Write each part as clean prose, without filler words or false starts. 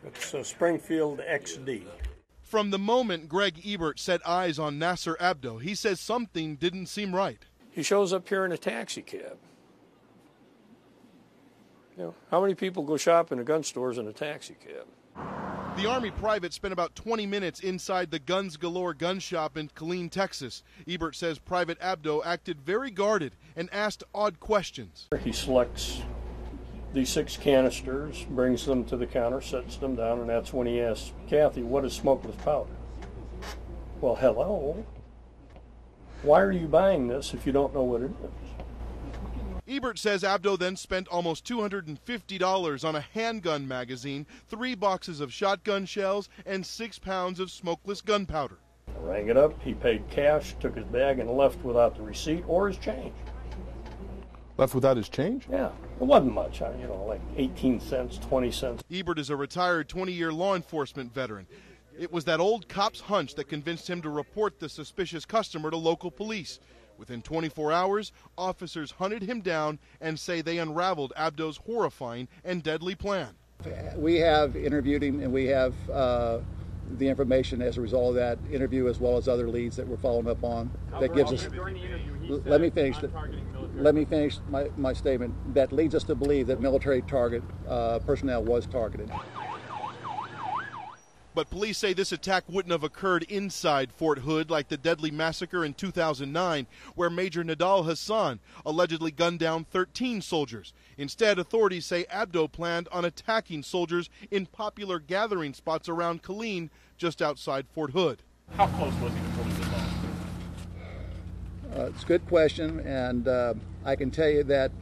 It's a Springfield XD. From the moment Greg Ebert set eyes on Nasser Abdo, he says something didn't seem right. He shows up here in a taxi cab. You know, how many people go shop in a gun stores in a taxi cab? The Army private spent about 20 minutes inside the Guns Galore gun shop in Killeen, Texas. Ebert says Private Abdo acted very guarded and asked odd questions. He selects these 6 canisters, brings them to the counter, sets them down, and that's when he asks, Kathy, what is smokeless powder? Well, hello. Why are you buying this if you don't know what it is? Ebert says Abdo then spent almost $250 on a handgun magazine, 3 boxes of shotgun shells, and 6 pounds of smokeless gunpowder. I rang it up, he paid cash, took his bag, and left without the receipt or his change. Left without his change? Yeah, it wasn't much, you know, like 18 cents, 20 cents. Ebert is a retired 20-year law enforcement veteran. It was that old cop's hunch that convinced him to report the suspicious customer to local police. Within 24 hours, officers hunted him down and say they unraveled Abdo's horrifying and deadly plan. We have interviewed him, and we have the information as a result of that interview, as well as other leads that we're following up on. That gives us. Let me finish. Let me finish my statement. That leads us to believe that military target personnel was targeted. But police say this attack wouldn't have occurred inside Fort Hood like the deadly massacre in 2009, where Major Nadal Hassan allegedly gunned down 13 soldiers. Instead, authorities say Abdo planned on attacking soldiers in popular gathering spots around Killeen, just outside Fort Hood. How close was he to pulling this off? It's a good question, and I can tell you that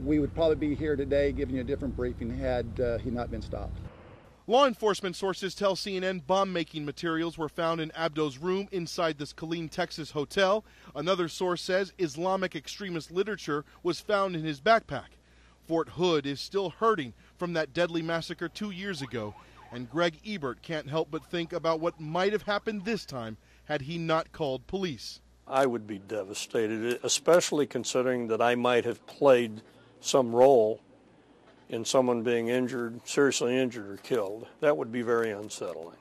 we would probably be here today giving you a different briefing had he not been stopped. Law enforcement sources tell CNN bomb-making materials were found in Abdo's room inside this Killeen, Texas hotel. Another source says Islamic extremist literature was found in his backpack. Fort Hood is still hurting from that deadly massacre 2 years ago, and Greg Ebert can't help but think about what might have happened this time had he not called police. I would be devastated, especially considering that I might have played some role in someone being injured, seriously injured or killed. That would be very unsettling.